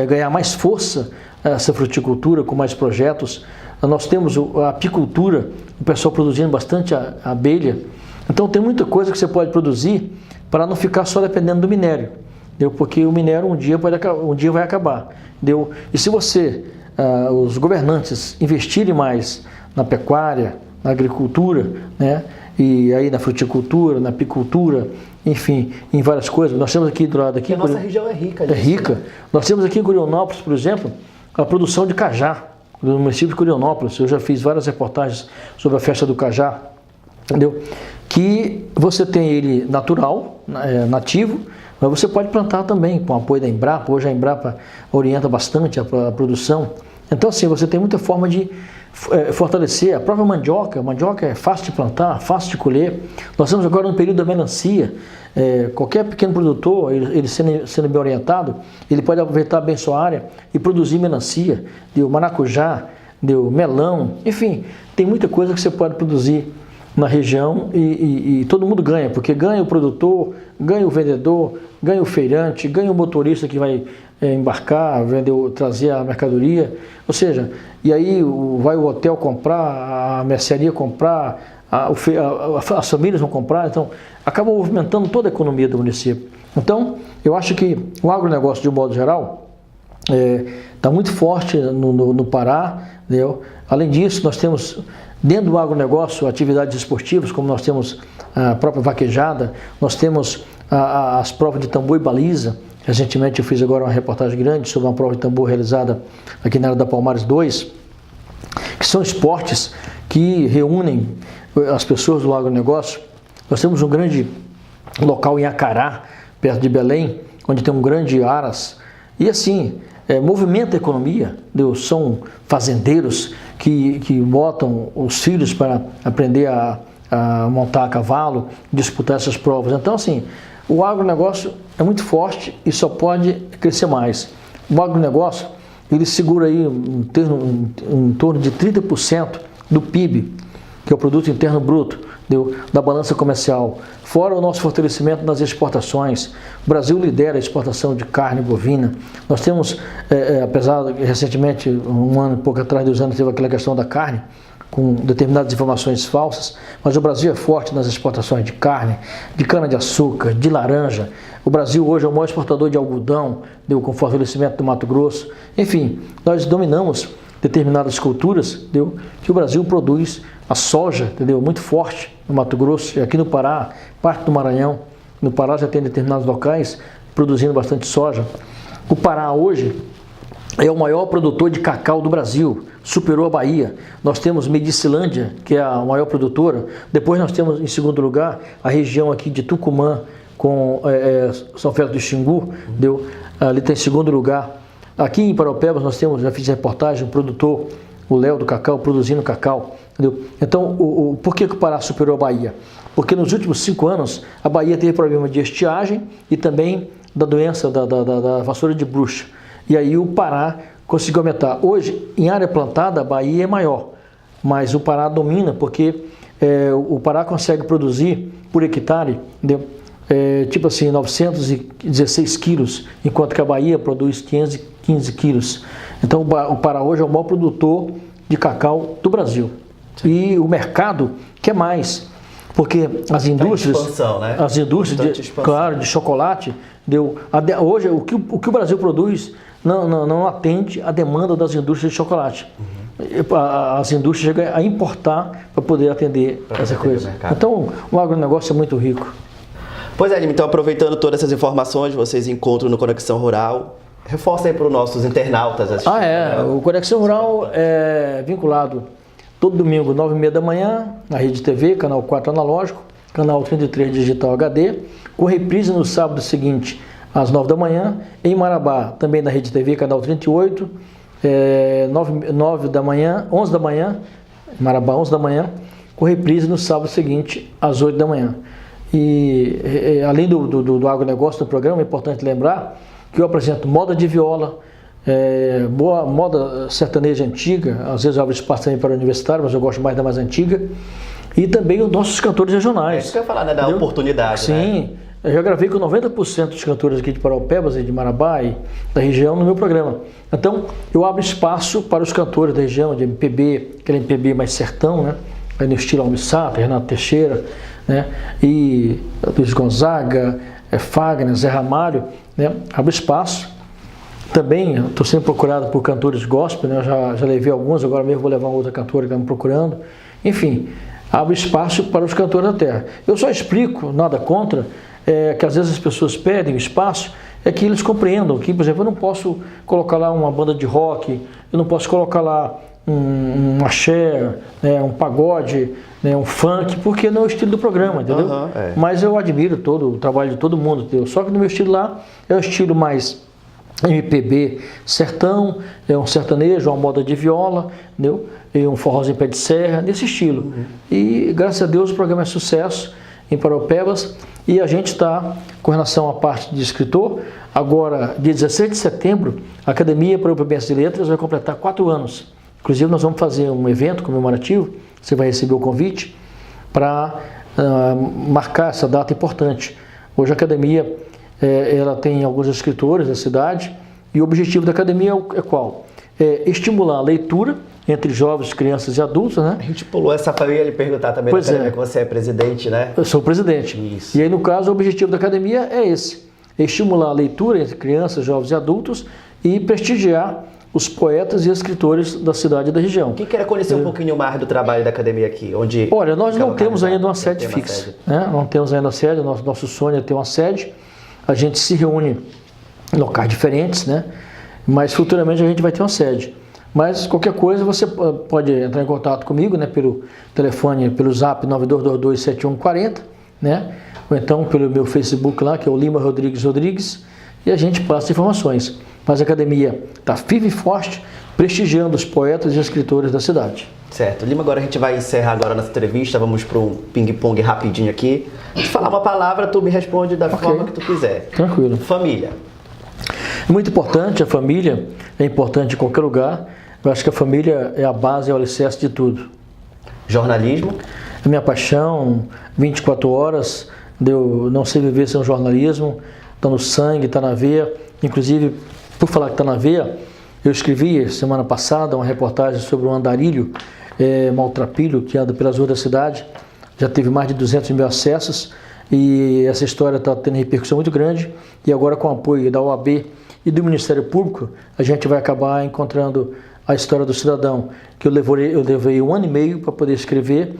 B: ganhar mais força, essa fruticultura, com mais projetos. Nós temos a apicultura, o pessoal produzindo bastante abelha. Então tem muita coisa que você pode produzir para não ficar só dependendo do minério, entendeu? Porque o minério um dia vai acabar, entendeu? E se os governantes investirem mais na pecuária, na agricultura, né? E aí na fruticultura, na apicultura, enfim, em várias coisas. Nós temos aqui do lado aqui.
A: A nossa região é rica.
B: É rica. Nós temos aqui em Curionópolis, por exemplo, a produção de cajá, no município de Curionópolis. Eu já fiz várias reportagens sobre a festa do cajá, entendeu? Que você tem ele natural, nativo, mas você pode plantar também com o apoio da Embrapa. Hoje a Embrapa orienta bastante a produção. Então, assim, você tem muita forma de fortalecer a própria mandioca. A mandioca é fácil de plantar, fácil de colher. Nós estamos agora no período da melancia. Qualquer pequeno produtor, ele sendo bem orientado, ele pode aproveitar bem sua área e produzir melancia, maracujá, melão, enfim, tem muita coisa que você pode produzir na região e todo mundo ganha, porque ganha o produtor, ganha o vendedor, ganha o feirante, ganha o motorista que vai embarcar, trazer a mercadoria, ou seja, e aí vai o hotel comprar, a mercearia comprar, as famílias vão comprar, então acaba movimentando toda a economia do município. Então, eu acho que o agronegócio, de um modo geral, está muito forte no Pará, entendeu? Além disso, nós temos dentro do agronegócio atividades esportivas, como nós temos a própria vaquejada, nós temos as provas de tambor e baliza. Recentemente eu fiz agora uma reportagem grande sobre uma prova de tambor realizada aqui na área da Palmares 2, que são esportes que reúnem as pessoas do agronegócio. Nós temos um grande local em Acará, perto de Belém, onde tem um grande aras, e assim, movimenta a economia. São fazendeiros que botam os filhos para aprender a montar a cavalo, disputar essas provas. Então, assim, o agronegócio é muito forte e só pode crescer mais. O agronegócio, ele segura aí em torno de 30% do PIB, que é o Produto Interno Bruto, da balança comercial. Fora o nosso fortalecimento nas exportações. O Brasil lidera a exportação de carne bovina. Nós temos, apesar de recentemente, um ano e pouco atrás, 2 anos, teve aquela questão da carne, com determinadas informações falsas, mas o Brasil é forte nas exportações de carne, de cana-de-açúcar, de laranja. O Brasil hoje é o maior exportador de algodão, com fortalecimento do Mato Grosso. Enfim, nós dominamos determinadas culturas, que o Brasil produz a soja, muito forte no Mato Grosso, e aqui no Pará, parte do Maranhão. No Pará já tem determinados locais produzindo bastante soja. O Pará hoje é o maior produtor de cacau do Brasil, superou a Bahia. Nós temos Medicilândia, que é a maior produtora. Depois nós temos, em segundo lugar, a região aqui de Tucumã, com São Félix do Xingu, ali está em segundo lugar. Aqui em Paraupebas nós temos, já fiz reportagem, um produtor, o Léo do Cacau, produzindo cacau. Então, por que o Pará superou a Bahia? Porque nos últimos 5 anos, a Bahia teve problema de estiagem e também da doença da vassoura de bruxa. E aí o Pará conseguiu aumentar. Hoje, em área plantada, a Bahia é maior, mas o Pará domina porque o Pará consegue produzir por hectare, tipo assim, 916 quilos, enquanto que a Bahia produz 515 quilos. Então o Pará hoje é o maior produtor de cacau do Brasil. E o mercado quer mais. Porque as indústrias,
A: expansão, né?
B: as indústrias claro, de chocolate, hoje o que o Brasil produz não atende à demanda das indústrias de chocolate. As indústrias chegam a importar para poder atender essa coisa. Então, o agronegócio é muito rico.
A: Pois é, Lima, então aproveitando todas essas informações, vocês encontram no Conexão Rural. Reforça aí para os nossos internautas.
B: O Conexão Rural é vinculado todo domingo, 9h30 da manhã, na Rede TV, canal 4 analógico, canal 33 digital HD, com reprise no sábado seguinte, às 9 da manhã, em Marabá, também na Rede TV, canal 38, 9 da manhã, 11 da manhã, Marabá, 11 da manhã, com reprise no sábado seguinte, às 8 da manhã. E além do agronegócio do programa, é importante lembrar que eu apresento moda de viola, boa moda sertaneja antiga, às vezes eu abro espaço também para o universitário, mas eu gosto mais da mais antiga, e também os nossos cantores regionais.
A: É isso que eu ia falar, né? Da oportunidade.
B: Sim, né? Eu já gravei com 90% dos cantores aqui de Paraupebas e de Marabá e da região no meu programa. Então, eu abro espaço para os cantores da região, de MPB, aquele MPB mais sertão, né? No estilo Almir Sater, Renato Teixeira, né? E Luiz Gonzaga, Fagner, Zé Ramalho, né? Abro espaço. Também estou sendo procurado por cantores gospel, né? Eu já levei alguns, agora mesmo vou levar uma outra cantora que está me procurando. Enfim, abro espaço para os cantores da terra. Eu só explico, nada contra, que às vezes as pessoas pedem espaço, é que eles compreendam que, por exemplo, eu não posso colocar lá uma banda de rock, eu não posso colocar lá um axé, né, um pagode, né, um funk, porque não é o estilo do programa, entendeu? Mas eu admiro todo o trabalho de todo mundo, entendeu? Só que no meu estilo lá é o estilo mais MPB sertão, é um sertanejo, uma moda de viola, entendeu? E um forrozinho pé de serra, nesse estilo. E graças a Deus o programa é sucesso em Paraupebas e a gente está, com relação à parte de escritor, agora, dia 16 de setembro, a Academia Paraupebas de Letras vai completar 4 anos. Inclusive nós vamos fazer um evento comemorativo, você vai receber o convite, para marcar essa data importante. Hoje a Academia ela tem alguns escritores da cidade e o objetivo da Academia é qual? É estimular a leitura entre jovens, crianças e adultos, né?
A: A gente pulou essa família e perguntar também da Academia, que você é presidente, né?
B: Eu sou presidente.
A: Isso.
B: E aí, no caso, o objetivo da Academia é esse, é estimular a leitura entre crianças, jovens e adultos e prestigiar os poetas e escritores da cidade e da região.
A: Quem quer conhecer um pouquinho mais do trabalho da Academia aqui?
B: Olha, nós não temos ainda uma sede fixa, né? Não temos ainda uma sede, nosso sonho é ter uma sede. A gente se reúne em locais diferentes, né? Mas futuramente a gente vai ter uma sede. Mas qualquer coisa você pode entrar em contato comigo, né? Pelo telefone, pelo zap 92227140, né? Ou então pelo meu Facebook lá, que é o Lima Rodrigues, e a gente passa informações. Mas a Academia está firme e forte, prestigiando os poetas e escritores da cidade.
A: Certo. Lima, agora a gente vai encerrar agora nossa entrevista, vamos para um ping-pong rapidinho aqui. Se falar uma palavra, tu me responde da forma que tu quiser.
B: Tranquilo.
A: Família.
B: É muito importante, a família é importante em qualquer lugar. Eu acho que a família é a base, é o alicerce de tudo.
A: Jornalismo.
B: A minha paixão, 24 horas, eu não sei viver sem o jornalismo, está no sangue, está na veia. Inclusive, por falar que está na veia, eu escrevi semana passada uma reportagem sobre um andarilho, maltrapilho, que anda pelas ruas da cidade. Já teve mais de 200 mil acessos e essa história está tendo repercussão muito grande. E agora, com o apoio da OAB e do Ministério Público, a gente vai acabar encontrando a história do cidadão, que eu levei 1 ano e meio para poder escrever,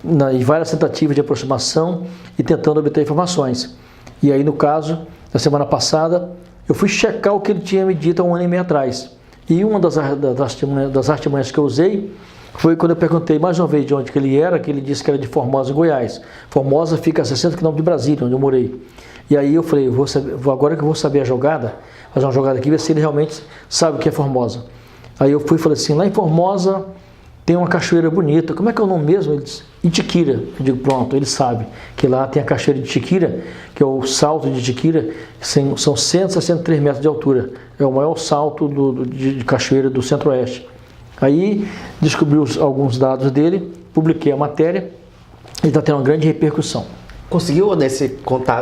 B: em várias tentativas de aproximação e tentando obter informações. E aí, no caso, na semana passada, eu fui checar o que ele tinha me dito há 1 ano e meio atrás. E uma das artimanhas que eu usei foi quando eu perguntei mais uma vez de onde que ele era, que ele disse que era de Formosa, Goiás. Formosa fica a 60 km de Brasília, onde eu morei. E aí eu falei, agora que eu vou saber a jogada, fazer uma jogada aqui, ver se ele realmente sabe o que é Formosa. Aí eu fui e falei assim, lá em Formosa tem uma cachoeira bonita, como é que é o nome mesmo? Ele disse, Itiquira. Eu digo, pronto, ele sabe que lá tem a cachoeira de Itiquira, que é o salto de Itiquira, são 163 metros de altura, é o maior salto de cachoeira do Centro-Oeste. Aí descobri alguns dados dele, publiquei a matéria e está tendo uma grande repercussão.
A: Conseguiu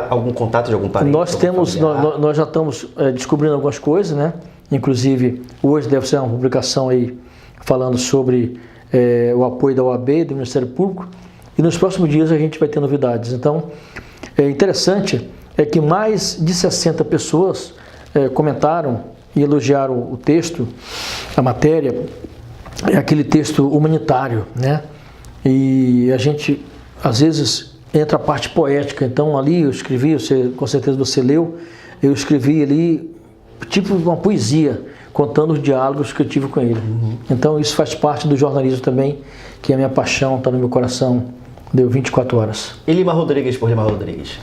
A: algum contato de algum parente?
B: Nós já estamos descobrindo algumas coisas, né? Inclusive, hoje deve ser uma publicação aí falando sobre o apoio da OAB, do Ministério Público, e nos próximos dias a gente vai ter novidades. Então, é interessante que mais de 60 pessoas comentaram e elogiaram o texto, a matéria, é aquele texto humanitário, né? E a gente, às vezes, entra a parte poética. Então, ali eu escrevi, com certeza você leu, eu escrevi ali tipo uma poesia, contando os diálogos que eu tive com ele. Então, isso faz parte do jornalismo também, que é a minha paixão, está no meu coração, deu 24 horas.
A: E Lima Rodrigues por Lima Rodrigues?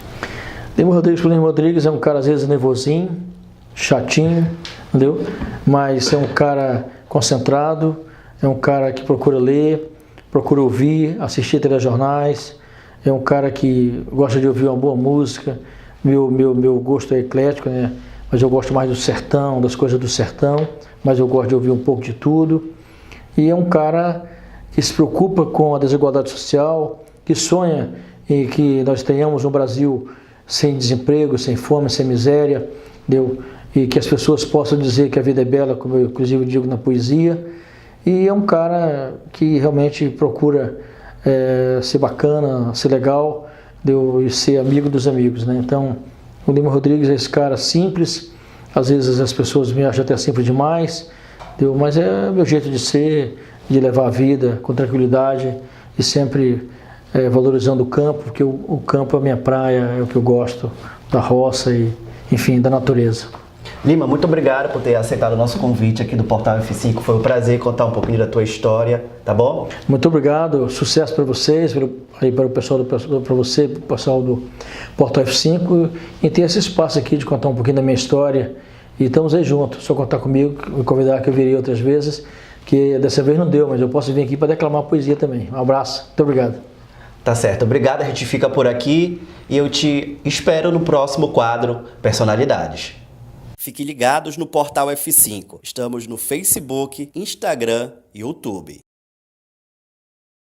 B: Lima Rodrigues por Lima Rodrigues é um cara, às vezes, nervosinho, chatinho, entendeu? Mas é um cara concentrado, é um cara que procura ler, procura ouvir, assistir telejornais, é um cara que gosta de ouvir uma boa música. Meu gosto é eclético, né? Mas eu gosto mais do sertão, das coisas do sertão, mas eu gosto de ouvir um pouco de tudo. E é um cara que se preocupa com a desigualdade social, que sonha em que nós tenhamos um Brasil sem desemprego, sem fome, sem miséria, entendeu? E que as pessoas possam dizer que a vida é bela, como eu inclusive digo na poesia. E é um cara que realmente procura ser bacana, ser legal, e ser amigo dos amigos, né? Então, o Lima Rodrigues é esse cara simples, às vezes as pessoas me acham até simples demais, entendeu? Mas é o meu jeito de ser, de levar a vida com tranquilidade e sempre valorizando o campo, porque o campo é a minha praia, é o que eu gosto, da roça e, enfim, da natureza.
A: Lima, muito obrigado por ter aceitado o nosso convite aqui do Portal F5. Foi um prazer contar um pouquinho da tua história, tá bom?
B: Muito obrigado, sucesso para vocês, para o pessoal para você, para o pessoal do Portal F5, e ter esse espaço aqui de contar um pouquinho da minha história. E estamos aí juntos, só contar comigo, me convidar que eu virei outras vezes, que dessa vez não deu, mas eu posso vir aqui para declamar poesia também. Um abraço, muito obrigado.
A: Tá certo, obrigado, a gente fica por aqui e eu te espero no próximo quadro Personalidades. Fiquem ligados no Portal F5. Estamos no Facebook, Instagram e YouTube.